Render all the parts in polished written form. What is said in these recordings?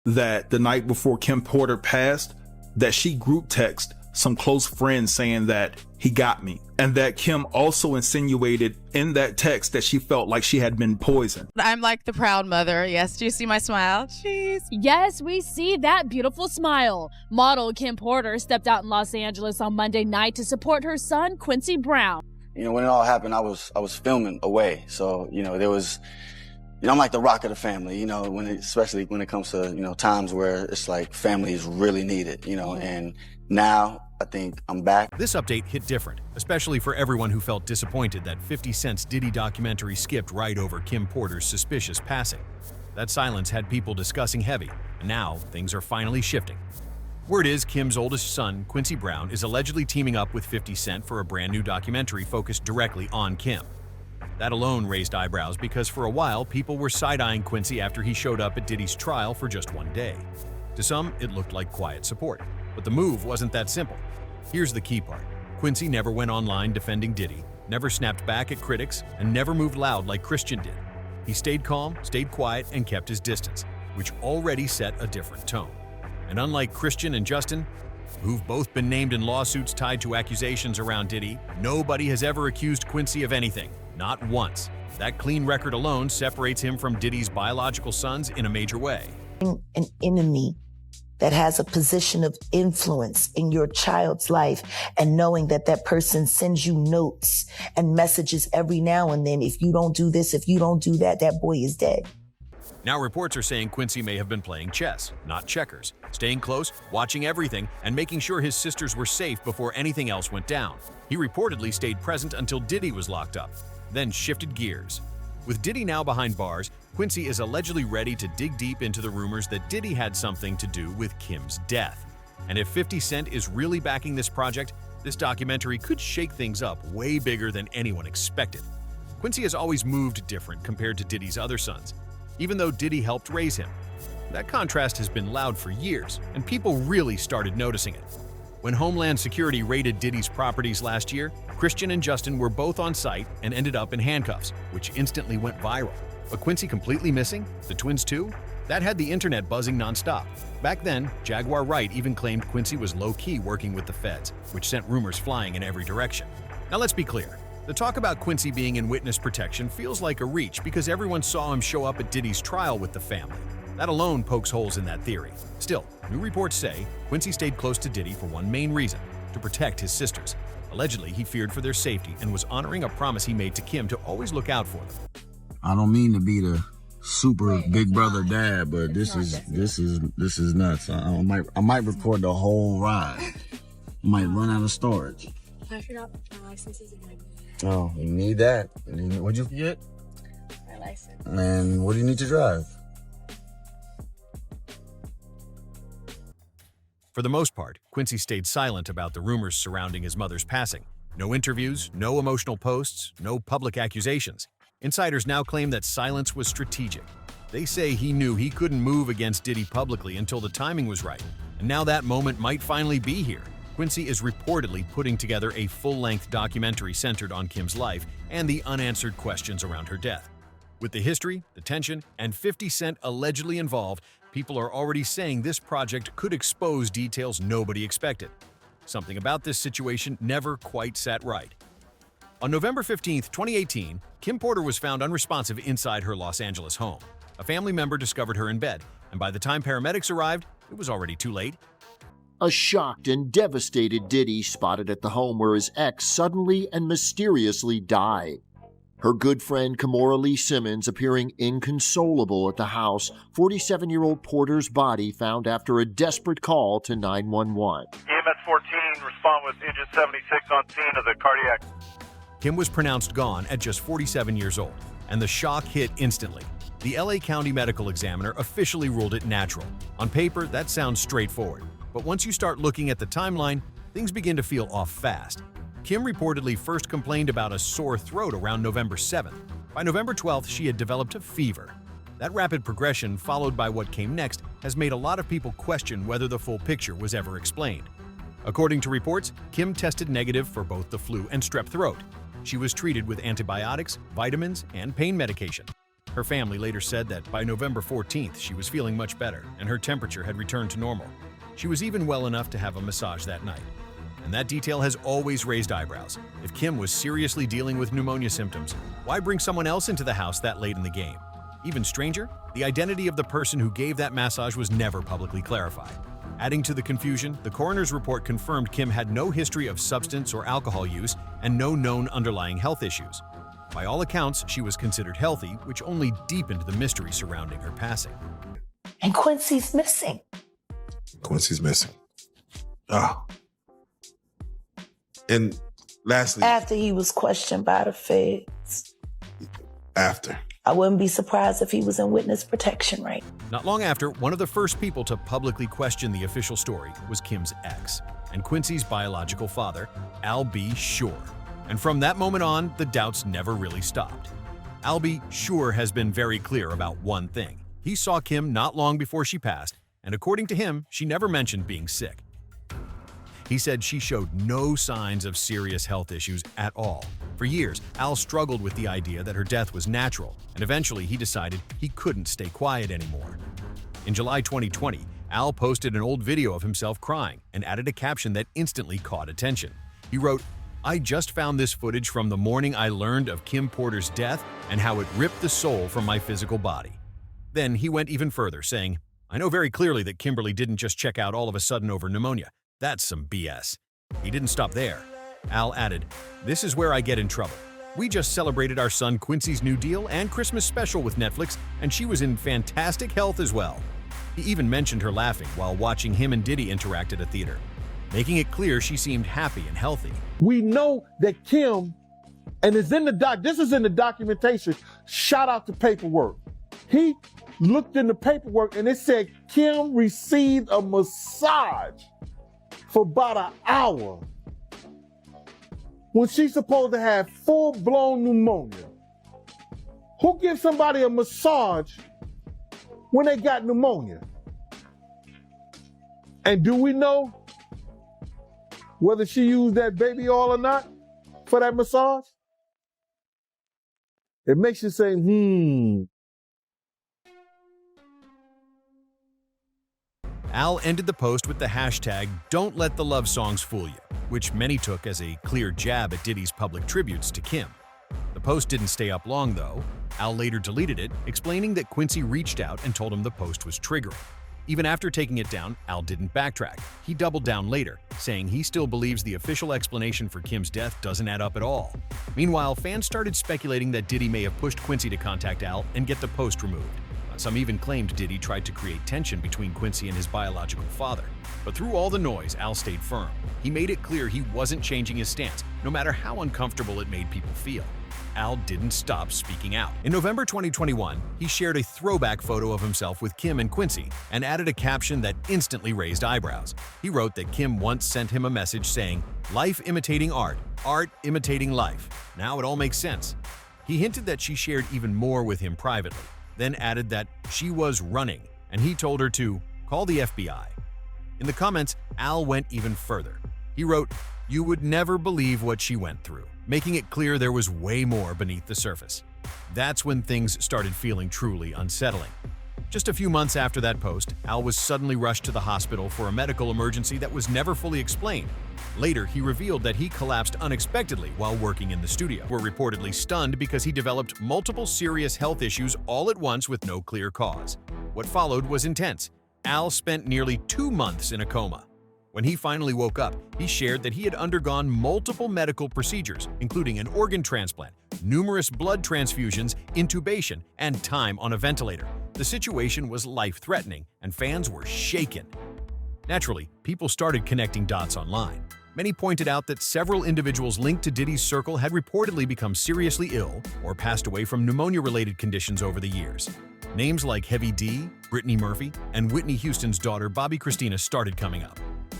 that the night before Kim Porter passed, that she group texted some close friends saying that he got me, and that Kim also insinuated in that text that she felt like she had been poisoned. I'm like the proud mother. Yes, do you see my smile? Jeez. Yes, we see that beautiful smile. Model Kim Porter stepped out in Los Angeles on Monday night to support her son, Quincy Brown. You know, when it all happened, I was filming away. So, there was, I'm like the rock of the family, especially when it comes to, times where it's like family is really needed, and now I think I'm back. This update hit different, especially for everyone who felt disappointed that 50 Cent's Diddy documentary skipped right over Kim Porter's suspicious passing. That silence had people discussing heavy, and now things are finally shifting. Word is Kim's oldest son, Quincy Brown, is allegedly teaming up with 50 Cent for a brand new documentary focused directly on Kim. That alone raised eyebrows because for a while people were side-eyeing Quincy after he showed up at Diddy's trial for just one day. To some, it looked like quiet support, but the move wasn't that simple. Here's the key part. Quincy never went online defending Diddy, never snapped back at critics, and never moved loud like Christian did. He stayed calm, stayed quiet, and kept his distance, which already set a different tone. And unlike Christian and Justin, who've both been named in lawsuits tied to accusations around Diddy, nobody has ever accused Quincy of anything, not once. That clean record alone separates him from Diddy's biological sons in a major way. An enemy that has a position of influence in your child's life, and knowing that that person sends you notes and messages every now and then, if you don't do this, if you don't do that, that boy is dead. Now reports are saying Quincy may have been playing chess, not checkers, staying close, watching everything, and making sure his sisters were safe before anything else went down. He reportedly stayed present until Diddy was locked up, then shifted gears. With Diddy now behind bars, Quincy is allegedly ready to dig deep into the rumors that Diddy had something to do with Kim's death. And if 50 Cent is really backing this project, this documentary could shake things up way bigger than anyone expected. Quincy has always moved different compared to Diddy's other sons, even though Diddy helped raise him. That contrast has been loud for years, and people really started noticing it. When Homeland Security raided Diddy's properties last year, Christian and Justin were both on site and ended up in handcuffs, which instantly went viral. But Quincy completely missing? The twins too? That had the internet buzzing nonstop. Back then, Jaguar Wright even claimed Quincy was low-key working with the feds, which sent rumors flying in every direction. Now let's be clear. The talk about Quincy being in witness protection feels like a reach because everyone saw him show up at Diddy's trial with the family. That alone pokes holes in that theory. Still, new reports say Quincy stayed close to Diddy for one main reason: to protect his sisters. Allegedly, he feared for their safety and was honoring a promise he made to Kim to always look out for them. I don't mean to be the super big brother dad, but this is nuts. I might record the whole ride. I might run out of storage. I forgot my license in my bag. Oh, you need that. What'd you forget? My license. And what do you need to drive? For the most part, Quincy stayed silent about the rumors surrounding his mother's passing. No interviews, no emotional posts, no public accusations. Insiders now claim that silence was strategic. They say he knew he couldn't move against Diddy publicly until the timing was right. And now that moment might finally be here. Quincy is reportedly putting together a full-length documentary centered on Kim's life and the unanswered questions around her death. With the history, the tension, and 50 Cent allegedly involved, people are already saying this project could expose details nobody expected. Something about this situation never quite sat right. On November 15, 2018, Kim Porter was found unresponsive inside her Los Angeles home. A family member discovered her in bed, and by the time paramedics arrived, it was already too late. A shocked and devastated Diddy spotted at the home where his ex suddenly and mysteriously died. Her good friend Kimora Lee Simmons appearing inconsolable at the house, 47-year-old Porter's body found after a desperate call to 911. EMS 14, respond with engine 76 on scene of the cardiac. Kim was pronounced gone at just 47 years old, and the shock hit instantly. The LA County Medical Examiner officially ruled it natural. On paper, that sounds straightforward, but once you start looking at the timeline, things begin to feel off fast. Kim reportedly first complained about a sore throat around November 7th. By November 12th, she had developed a fever. That rapid progression, followed by what came next, has made a lot of people question whether the full picture was ever explained. According to reports, Kim tested negative for both the flu and strep throat. She was treated with antibiotics, vitamins, and pain medication. Her family later said that by November 14th, she was feeling much better and her temperature had returned to normal. She was even well enough to have a massage that night. And that detail has always raised eyebrows. If Kim was seriously dealing with pneumonia symptoms, why bring someone else into the house that late in the game? Even stranger, the identity of the person who gave that massage was never publicly clarified. Adding to the confusion, the coroner's report confirmed Kim had no history of substance or alcohol use and no known underlying health issues. By all accounts, she was considered healthy, which only deepened the mystery surrounding her passing. And Quincy's missing. Quincy's missing. Oh. And lastly, After he was questioned by the feds. after. I wouldn't be surprised if he was in witness protection right. Not long after, one of the first people to publicly question the official story was Kim's ex and Quincy's biological father, Al B. Shore. And from that moment on, the doubts never really stopped. Al B. Shore has been very clear about one thing. He saw Kim not long before she passed, and according to him, she never mentioned being sick. He said she showed no signs of serious health issues at all. For years, Al struggled with the idea that her death was natural, and eventually he decided he couldn't stay quiet anymore. In July 2020, Al posted an old video of himself crying and added a caption that instantly caught attention. He wrote, "I just found this footage from the morning I learned of Kim Porter's death and how it ripped the soul from my physical body." Then he went even further, saying, "I know very clearly that Kimberly didn't just check out all of a sudden over pneumonia. That's some BS." He didn't stop there. Al added, "This is where I get in trouble. We just celebrated our son Quincy's new deal and Christmas special with Netflix, and she was in fantastic health as well." He even mentioned her laughing while watching him and Diddy interact at a theater, making it clear she seemed happy and healthy. We know that Kim, and it's in the this is in the documentation, shout out to paperwork. He looked in the paperwork and it said Kim received a massage for about an hour when she's supposed to have full-blown pneumonia. Who gives somebody a massage when they got pneumonia? And do we know whether she used that baby oil or not for that massage? It makes you say, Al ended the post with the hashtag "Don't Let the Love Songs Fool You," which many took as a clear jab at Diddy's public tributes to Kim. The post didn't stay up long, though. Al later deleted it, explaining that Quincy reached out and told him the post was triggering. Even after taking it down, Al didn't backtrack. He doubled down later, saying he still believes the official explanation for Kim's death doesn't add up at all. Meanwhile, fans started speculating that Diddy may have pushed Quincy to contact Al and get the post removed. Some even claimed Diddy tried to create tension between Quincy and his biological father. But through all the noise, Al stayed firm. He made it clear he wasn't changing his stance, no matter how uncomfortable it made people feel. Al didn't stop speaking out. In November 2021, he shared a throwback photo of himself with Kim and Quincy and added a caption that instantly raised eyebrows. He wrote that Kim once sent him a message saying, "Life imitating art, art imitating life. Now it all makes sense." He hinted that she shared even more with him privately, then added that she was running, and he told her to call the FBI. In the comments, Al went even further. He wrote, "You would never believe what she went through," making it clear there was way more beneath the surface. That's when things started feeling truly unsettling. Just a few months after that post, Al was suddenly rushed to the hospital for a medical emergency that was never fully explained. Later, he revealed that he collapsed unexpectedly while working in the studio. Were reportedly stunned because he developed multiple serious health issues all at once with no clear cause. What followed was intense. Al spent nearly 2 months in a coma. When he finally woke up, he shared that he had undergone multiple medical procedures, including an organ transplant, numerous blood transfusions, intubation, and time on a ventilator. The situation was life-threatening, and fans were shaken. Naturally, people started connecting dots online. Many pointed out that several individuals linked to Diddy's circle had reportedly become seriously ill or passed away from pneumonia-related conditions over the years. Names like Heavy D, Brittany Murphy, and Whitney Houston's daughter Bobby Christina started coming up.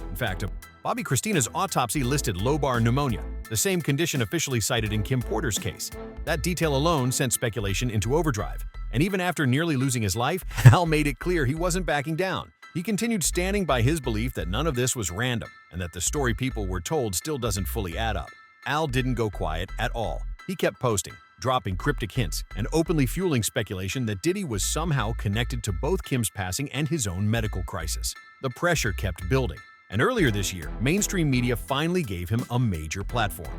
In fact, Bobby Christina's autopsy listed lobar pneumonia, the same condition officially cited in Kim Porter's case. That detail alone sent speculation into overdrive. And even after nearly losing his life, Al made it clear he wasn't backing down. He continued standing by his belief that none of this was random and that the story people were told still doesn't fully add up. Al didn't go quiet at all. He kept posting, dropping cryptic hints and openly fueling speculation that Diddy was somehow connected to both Kim's passing and his own medical crisis. The pressure kept building, and earlier this year, mainstream media finally gave him a major platform.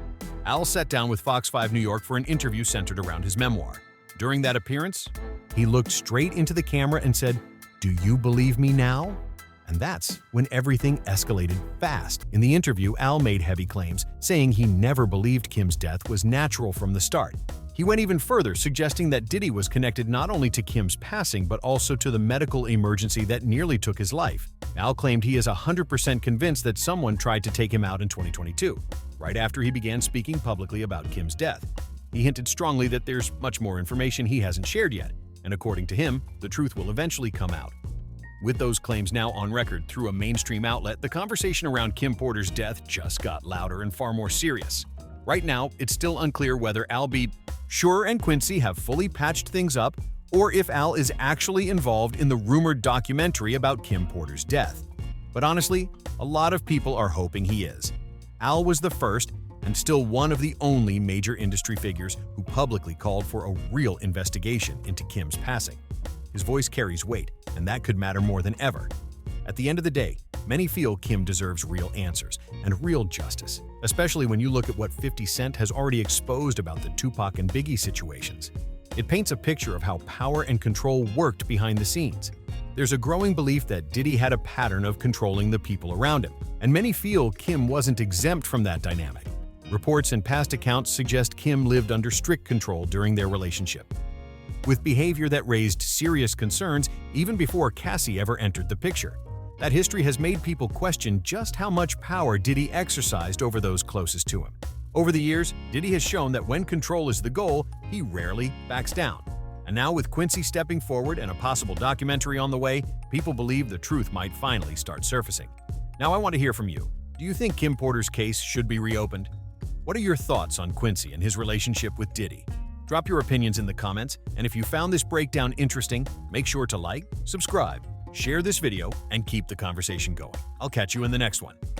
Al sat down with Fox 5 New York for an interview centered around his memoir. During that appearance, he looked straight into the camera and said, "Do you believe me now?" And that's when everything escalated fast. In the interview, Al made heavy claims, saying he never believed Kim's death was natural from the start. He went even further, suggesting that Diddy was connected not only to Kim's passing, but also to the medical emergency that nearly took his life. Al claimed he is 100% convinced that someone tried to take him out in 2022, right after he began speaking publicly about Kim's death. He hinted strongly that there's much more information he hasn't shared yet, and according to him, the truth will eventually come out. With those claims now on record through a mainstream outlet, the conversation around Kim Porter's death just got louder and far more serious. Right now, it's still unclear whether Shure and Quincy have fully patched things up, or if Al is actually involved in the rumored documentary about Kim Porter's death. But honestly, a lot of people are hoping he is. Al was the first, and still one of the only major industry figures who publicly called for a real investigation into Kim's passing. His voice carries weight, and that could matter more than ever. At the end of the day, many feel Kim deserves real answers and real justice, especially when you look at what 50 Cent has already exposed about the Tupac and Biggie situations. It paints a picture of how power and control worked behind the scenes. There's a growing belief that Diddy had a pattern of controlling the people around him, and many feel Kim wasn't exempt from that dynamic. Reports and past accounts suggest Kim lived under strict control during their relationship, with behavior that raised serious concerns even before Cassie ever entered the picture. That history has made people question just how much power Diddy exercised over those closest to him. Over the years, Diddy has shown that when control is the goal, he rarely backs down. And now with Quincy stepping forward and a possible documentary on the way, people believe the truth might finally start surfacing. Now I want to hear from you. Do you think Kim Porter's case should be reopened? What are your thoughts on Quincy and his relationship with Diddy? Drop your opinions in the comments, and if you found this breakdown interesting, make sure to like, subscribe, share this video, and keep the conversation going. I'll catch you in the next one.